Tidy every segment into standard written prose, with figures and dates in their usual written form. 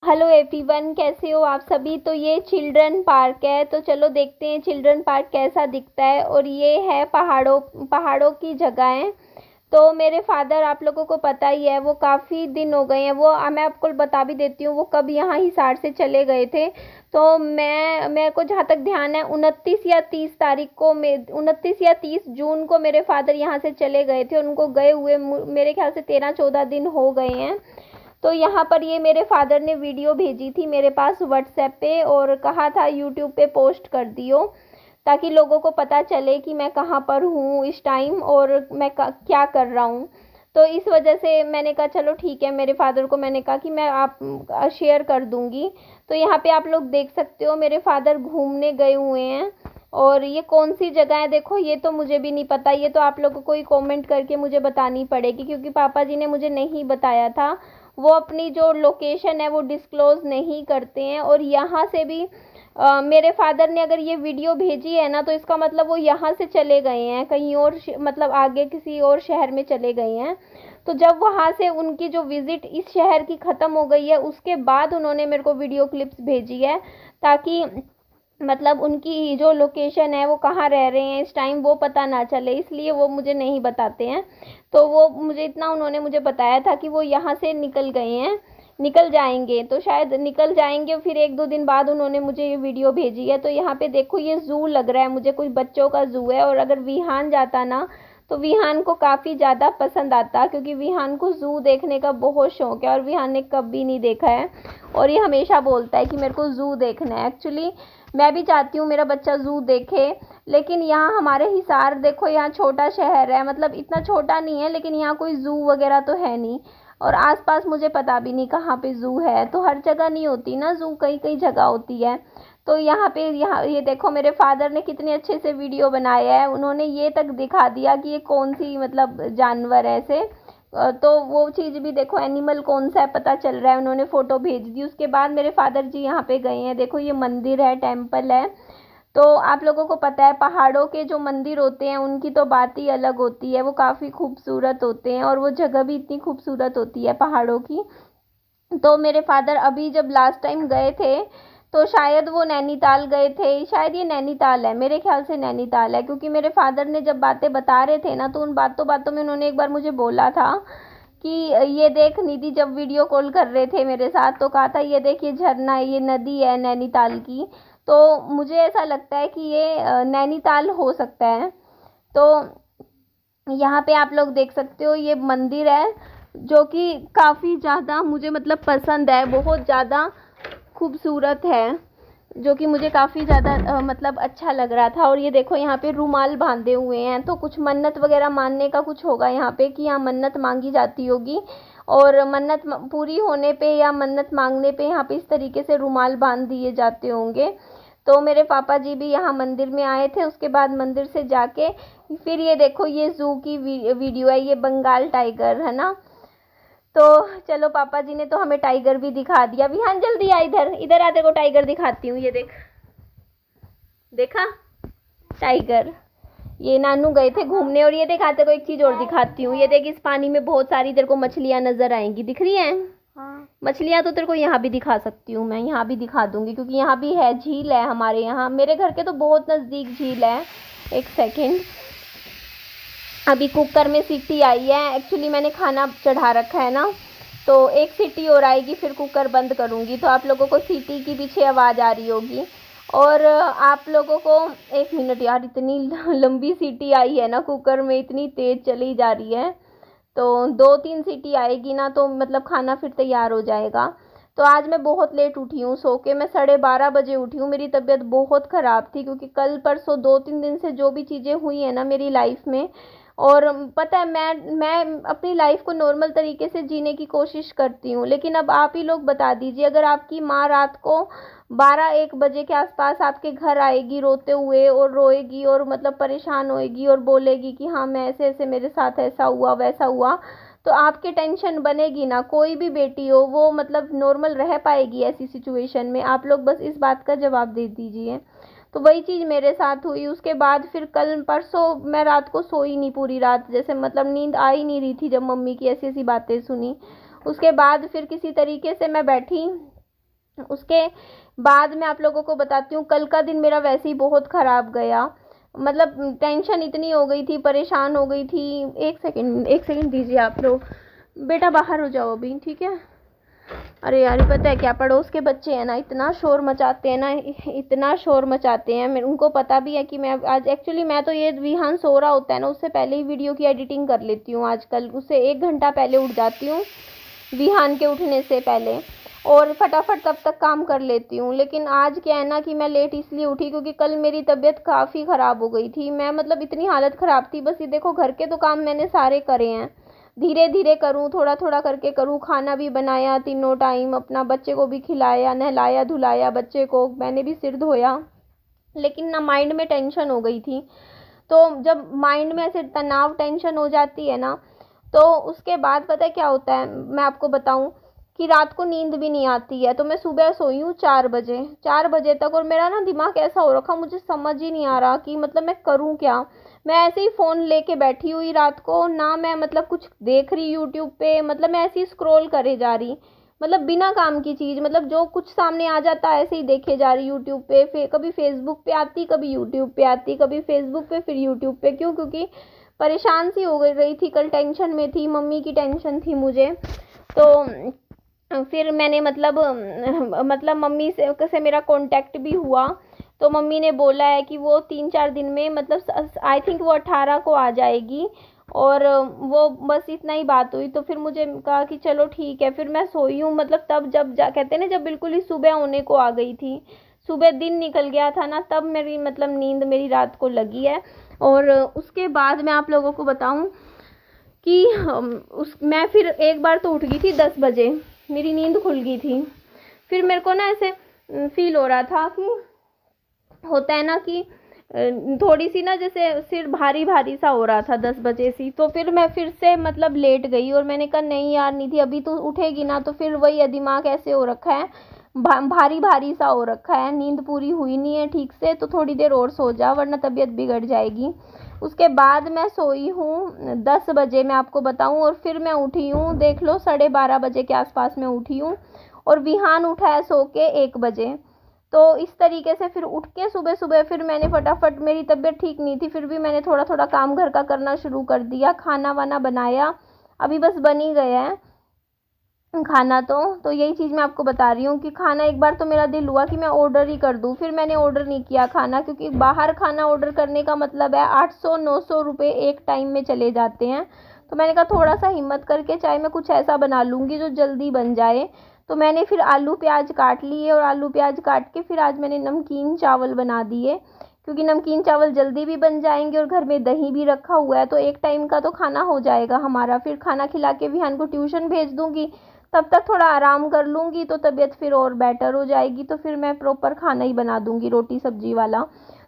Hello everyone, कैसे हो आप सभी। तो ये चिल्ड्रन पार्क है, तो चलो देखते हैं चिल्ड्रन पार्क कैसा दिखता है। और ये है पहाड़ों पहाड़ों की जगह है। तो मेरे फादर, आप लोगों को पता ही है, वो काफ़ी दिन हो गए हैं। वो मैं आपको बता भी देती हूँ वो कब यहाँ हिसार से चले गए थे। तो मेरे को जहाँ तक ध्यान है 29 या 30 तारीख को, 29 या 30 जून को मेरे फादर यहाँ से चले गए थे। उनको गए हुए मेरे ख्याल से 13-14 दिन हो गए हैं। तो यहाँ पर ये मेरे फादर ने वीडियो भेजी थी मेरे पास व्हाट्सएप पे, और कहा था यूट्यूब पे पोस्ट कर दियो, ताकि लोगों को पता चले कि मैं कहाँ पर हूँ इस टाइम और मैं क्या कर रहा हूँ। तो इस वजह से मैंने कहा चलो ठीक है, मेरे फादर को मैंने कहा कि मैं आप शेयर कर दूँगी। तो यहाँ पे आप लोग देख सकते हो मेरे फादर घूमने गए हुए हैं। और ये कौन सी जगह है देखो, ये तो मुझे भी नहीं पता, ये तो आप लोगों को ही कमेंट करके मुझे बतानी पड़ेगी, क्योंकि पापा जी ने मुझे नहीं बताया था। वो अपनी जो लोकेशन है वो डिस्क्लोज़ नहीं करते हैं। और यहाँ से भी मेरे फादर ने अगर ये वीडियो भेजी है ना, तो इसका मतलब वो यहाँ से चले गए हैं कहीं और, मतलब आगे किसी और शहर में चले गए हैं। तो जब वहाँ से उनकी जो विज़िट इस शहर की ख़त्म हो गई है, उसके बाद उन्होंने मेरे को वीडियो क्लिप्स भेजी है, ताकि मतलब उनकी जो लोकेशन है वो कहाँ रह रहे हैं इस टाइम वो पता ना चले, इसलिए वो मुझे नहीं बताते हैं। तो वो मुझे इतना उन्होंने मुझे बताया था कि वो यहाँ से निकल गए हैं, निकल जाएंगे, तो शायद निकल जाएंगे। फिर 1-2 दिन बाद उन्होंने मुझे ये वीडियो भेजी है। तो यहाँ पे देखो, ये ज़ू लग रहा है मुझे, कुछ बच्चों का ज़ू है। और अगर विहान जाता ना, तो विहान को काफ़ी ज़्यादा पसंद आता, क्योंकि विहान को ज़ू देखने का बहुत शौक है और विहान ने कभी नहीं देखा है। और ये हमेशा बोलता है कि मेरे को ज़ू देखना है। एक्चुअली मैं भी चाहती हूँ मेरा बच्चा ज़ू देखे, लेकिन यहाँ हमारे हिसार देखो, यहाँ छोटा शहर है, मतलब इतना छोटा नहीं है, लेकिन यहाँ कोई ज़ू वगैरह तो है नहीं। और आसपास मुझे पता भी नहीं कहाँ पे ज़ू है, तो हर जगह नहीं होती ना ज़ू, कई कई जगह होती है। तो यहाँ ये देखो मेरे फादर ने कितने अच्छे से वीडियो बनाया है, उन्होंने ये तक दिखा दिया कि ये कौन सी मतलब जानवर है ऐसे। तो वो चीज़ भी देखो, एनिमल कौन सा है पता चल रहा है, उन्होंने फ़ोटो भेज दी। उसके बाद मेरे फादर जी यहाँ पे गए हैं, देखो ये मंदिर है, टेम्पल है। तो आप लोगों को पता है पहाड़ों के जो मंदिर होते हैं उनकी तो बात ही अलग होती है, वो काफ़ी खूबसूरत होते हैं, और वो जगह भी इतनी खूबसूरत होती है पहाड़ों की। तो मेरे फादर अभी जब लास्ट टाइम गए थे, तो शायद वो नैनीताल गए थे, शायद ये नैनीताल है, मेरे ख्याल से नैनीताल है, क्योंकि मेरे फादर ने जब बातें बता रहे थे ना, तो उन बातों बातों में उन्होंने एक बार मुझे बोला था कि ये देख निधि, जब वीडियो कॉल कर रहे थे मेरे साथ, तो कहा था ये देख, ये झरना है, ये नदी है नैनीताल की। तो मुझे ऐसा लगता है कि ये नैनीताल हो सकता है। तो यहाँ पे आप लोग देख सकते हो, ये मंदिर है जो कि काफ़ी ज़्यादा मुझे मतलब पसंद है, बहुत ज़्यादा खूबसूरत है, जो कि मुझे काफ़ी ज़्यादा मतलब अच्छा लग रहा था। और ये देखो यहाँ पे रुमाल बांधे हुए हैं, तो कुछ मन्नत वगैरह मानने का कुछ होगा यहाँ पे, कि यहाँ मन्नत मांगी जाती होगी। और मन्नत पूरी होने पे या मन्नत मांगने पे यहाँ पे इस तरीके से रुमाल बांध दिए जाते होंगे। तो मेरे पापा जी भी यहाँ मंदिर में आए थे, उसके बाद मंदिर से जाके फिर ये देखो, ये ज़ू की वीडियो है, ये बंगाल टाइगर है ना। तो चलो, पापा जी ने तो हमें टाइगर भी दिखा दिया। विहान जल्दी आ, इधर इधर आ, तेरे को टाइगर दिखाती हूँ, ये देख, देखा टाइगर। ये नानू गए थे घूमने। और ये देख, आते को एक चीज़ और दिखाती हूँ, ये देख, इस पानी में बहुत सारी तेरे को मछलियाँ नजर आएंगी, दिख रही हैं। हाँ, मछलियाँ तो तेरे को यहाँ भी दिखा सकती हूँ मैं, यहाँ भी दिखा दूंगी, क्योंकि यहाँ भी है, झील है हमारे यहाँ, मेरे घर के तो बहुत नज़दीक झील है। एक सेकेंड, अभी कुकर में सीटी आई है, एक्चुअली मैंने खाना चढ़ा रखा है ना, तो एक सीटी और आएगी फिर कुकर बंद करूँगी, तो आप लोगों को सीटी की पीछे आवाज़ आ रही होगी। और आप लोगों को, एक मिनट यार, इतनी लंबी सीटी आई है ना कुकर में, इतनी तेज़ चली जा रही है। तो 2-3 सीटी आएगी ना, तो मतलब खाना फिर तैयार हो जाएगा। तो आज मैं बहुत लेट उठी हूँ सो के, मैं 12:30 बजे उठी हूँ। मेरी तबीयत बहुत ख़राब थी, क्योंकि कल परसों 2-3 दिन से जो भी चीज़ें हुई हैं ना मेरी लाइफ में, और पता है मैं अपनी लाइफ को नॉर्मल तरीके से जीने की कोशिश करती हूँ, लेकिन अब आप ही लोग बता दीजिए, अगर आपकी माँ रात को 12-1 बजे के आसपास आपके घर आएगी रोते हुए, और रोएगी और मतलब परेशान होएगी और बोलेगी कि हाँ मैं ऐसे ऐसे, मेरे साथ ऐसा हुआ वैसा हुआ, तो आपके टेंशन बनेगी ना। कोई भी बेटी हो वो मतलब नॉर्मल रह पाएगी ऐसी सिचुएशन में? आप लोग बस इस बात का जवाब दे दीजिए। तो वही चीज़ मेरे साथ हुई। उसके बाद फिर कल परसों मैं रात को सोई नहीं पूरी रात, जैसे मतलब नींद आ ही नहीं रही थी जब मम्मी की ऐसी ऐसी बातें सुनी। उसके बाद फिर किसी तरीके से मैं बैठी, उसके बाद मैं आप लोगों को बताती हूँ, कल का दिन मेरा वैसे ही बहुत ख़राब गया। मतलब टेंशन इतनी हो गई थी, परेशान हो गई थी। एक सेकंड दीजिए आप लोग। बेटा बाहर हो जाओ अभी, ठीक है। अरे यार पता है क्या, पड़ोस के बच्चे हैं ना, इतना शोर मचाते हैं ना, इतना शोर मचाते हैं। मैं उनको पता भी है कि मैं आज एक्चुअली मैं तो ये विहान सो रहा होता है ना, उससे पहले ही वीडियो की एडिटिंग कर लेती हूँ आजकल। उससे 1 घंटा पहले उठ जाती हूँ, विहान के उठने से पहले, और फटाफट तब तक काम कर लेती हूँ। लेकिन आज क्या है ना कि मैं लेट इसलिए उठी क्योंकि कल मेरी तबीयत काफ़ी ख़राब हो गई थी। मैं मतलब इतनी हालत ख़राब थी। बस ये देखो, घर के तो काम मैंने सारे करे हैं, धीरे धीरे करूँ, थोड़ा थोड़ा करके करूँ। खाना भी बनाया तीनों टाइम, अपना बच्चे को भी खिलाया, नहलाया धुलाया बच्चे को, मैंने भी सिर धोया। लेकिन ना माइंड में टेंशन हो गई थी। तो जब माइंड में ऐसे तनाव टेंशन हो जाती है ना, तो उसके बाद पता है क्या होता है, मैं आपको बताऊं कि रात को नींद भी नहीं आती है। तो मैं सुबह सोई हूँ 4 बजे, 4 बजे तक, और मेरा ना दिमाग ऐसा हो रखा, मुझे समझ ही नहीं आ रहा कि मतलब मैं करूँ क्या। मैं ऐसे ही फ़ोन लेके बैठी हुई रात को ना, मैं मतलब कुछ देख रही यूट्यूब पे, मतलब मैं ऐसे ही स्क्रॉल करे जा रही, मतलब बिना काम की चीज़, मतलब जो कुछ सामने आ जाता है ऐसे ही देखे जा रही यूट्यूब पे। कभी फेसबुक पे आती, कभी यूट्यूब पे आती, कभी फेसबुक पे फिर यूट्यूब पे। क्यों? क्योंकि परेशान सी हो गई रही थी, कल टेंशन में थी, मम्मी की टेंशन थी मुझे। तो फिर मैंने मतलब मम्मी से मेरा कांटेक्ट भी हुआ। तो मम्मी ने बोला है कि वो 3-4 दिन में, मतलब आई थिंक वो 18 को आ जाएगी। और वो बस इतना ही बात हुई। तो फिर मुझे कहा कि चलो ठीक है। फिर मैं सोई हूँ, मतलब तब जब कहते हैं ना, जब बिल्कुल ही सुबह होने को आ गई थी, सुबह दिन निकल गया था ना, तब मेरी मतलब नींद मेरी रात को लगी है। और उसके बाद मैं आप लोगों को बताऊं कि मैं फिर एक बार तो उठ गई थी 10 बजे, मेरी नींद खुल गई थी। फिर मेरे को ना ऐसे फील हो रहा था कि, होता है ना कि थोड़ी सी ना जैसे सिर भारी भारी सा हो रहा था 10 बजे से। तो फिर मैं फिर से मतलब लेट गई, और मैंने कहा नहीं यार निधि, अभी तो उठेगी ना। तो फिर वही है, दिमाग ऐसे हो रखा है, भारी भारी सा हो रखा है, नींद पूरी हुई नहीं है ठीक से। तो थोड़ी देर और सो जा वरना तबीयत बिगड़ जाएगी। उसके बाद मैं सोई हूँ 10 बजे, मैं आपको बताऊँ। और फिर मैं उठी हूँ, देख लो 12:30 बजे के आसपास में उठी हूँ। और विहान उठा है सो के 1 बजे। तो इस तरीके से फिर उठ के सुबह सुबह फिर मैंने फटाफट, मेरी तबीयत ठीक नहीं थी फिर भी मैंने थोड़ा थोड़ा काम घर का करना शुरू कर दिया। खाना वाना बनाया, अभी बस बन ही गया है खाना। तो यही चीज़ मैं आपको बता रही हूँ कि खाना एक बार तो मेरा दिल हुआ कि मैं ऑर्डर ही कर दूँ, फिर मैंने ऑर्डर नहीं किया खाना, क्योंकि बाहर खाना ऑर्डर करने का मतलब है 800-900 रुपये एक टाइम में चले जाते हैं। तो मैंने कहा थोड़ा सा हिम्मत करके चाहे मैं कुछ ऐसा बना लूँगी जो जल्दी बन जाए। तो मैंने फिर आलू प्याज काट लिए, और आलू प्याज काट के फिर आज मैंने नमकीन चावल बना दिए, क्योंकि नमकीन चावल जल्दी भी बन जाएंगे और घर में दही भी रखा हुआ है, तो एक टाइम का तो खाना हो जाएगा हमारा। फिर खाना खिला के विहान को ट्यूशन भेज दूँगी, तब तक थोड़ा आराम कर लूँगी तो तबीयत फिर और बेटर हो जाएगी। तो फिर मैं प्रॉपर खाना ही बना दूँगी, रोटी सब्जी वाला।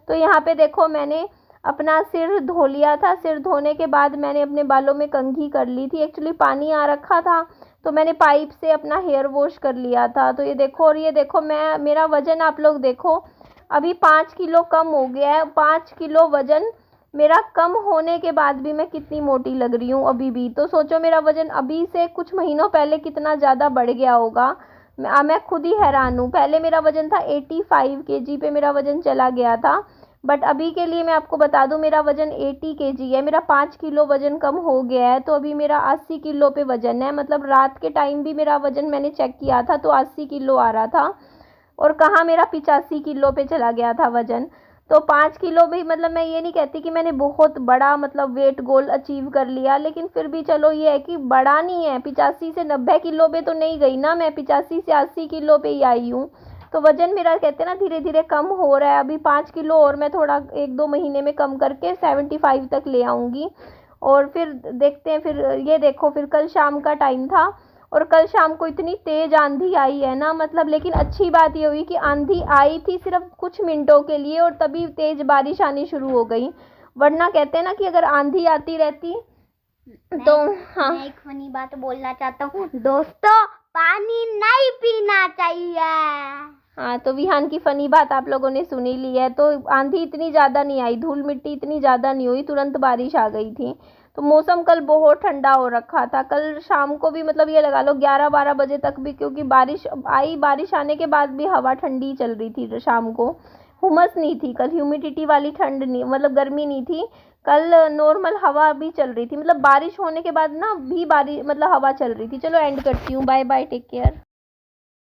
तो यहाँ पे देखो, मैंने अपना सिर धो लिया था। सिर धोने के बाद मैंने अपने बालों में कंघी कर ली थी, एक्चुअली पानी आ रखा था तो मैंने पाइप से अपना हेयर वॉश कर लिया था। तो ये देखो, और ये देखो, मेरा वज़न आप लोग देखो, अभी 5 किलो कम हो गया है। 5 किलो वज़न मेरा कम होने के बाद भी मैं कितनी मोटी लग रही हूँ अभी भी। तो सोचो मेरा वज़न अभी से कुछ महीनों पहले कितना ज़्यादा बढ़ गया होगा। मैं खुद ही हैरान हूँ। पहले मेरा वज़न था 85 केजी पे, मेरा वज़न चला गया था। बट अभी के लिए मैं आपको बता दूं, मेरा वज़न 80 केजी है। मेरा 5 किलो वज़न कम हो गया है। तो अभी मेरा 80 किलो पे वज़न है। मतलब रात के टाइम भी मेरा वज़न मैंने चेक किया था तो 80 किलो आ रहा था, और कहाँ मेरा 85 किलो पे चला गया था वज़न। तो 5 किलो भी, मतलब मैं ये नहीं कहती कि मैंने बहुत बड़ा मतलब वेट गोल अचीव कर लिया, लेकिन फिर भी चलो ये है कि बड़ा नहीं है। 85 से 90 किलो पे तो नहीं गई ना मैं, 85 से 80 किलो पे ही आई हूँ। तो वज़न मेरा कहते हैं ना धीरे धीरे कम हो रहा है। अभी 5 किलो और मैं थोड़ा 1-2 महीने में कम करके 75 तक ले आऊँगी। और फिर देखते हैं। फिर ये देखो, फिर कल शाम का टाइम था, और कल शाम को इतनी तेज़ आंधी आई है ना, मतलब। लेकिन अच्छी बात ये हुई कि आंधी आई थी सिर्फ कुछ मिनटों के लिए, और तभी तेज़ बारिश आनी शुरू हो गई। वरना कहते हैं ना कि अगर आंधी आती रहती तो, हाँ, मैं एक फनी बात बोलना चाहता हूँ दोस्तों, पानी नहीं पीना चाहिए। हाँ, तो विहान की फनी बात आप लोगों ने सुनी ली है। तो आंधी इतनी ज़्यादा नहीं आई, धूल मिट्टी इतनी ज़्यादा नहीं हुई, तुरंत बारिश आ गई थी। तो मौसम कल बहुत ठंडा हो रखा था। कल शाम को भी मतलब ये लगा लो 11-12 बजे तक भी, क्योंकि बारिश आई, बारिश आने के बाद भी हवा ठंडी चल रही थी शाम को। हुमस नहीं थी कल, ह्यूमिडिटी वाली ठंड नहीं, मतलब गर्मी नहीं थी कल। नॉर्मल हवा भी चल रही थी, मतलब बारिश होने के बाद ना भी बारिश मतलब हवा चल रही थी। चलो एंड करती हूँ, बाय बाय, टेक केयर।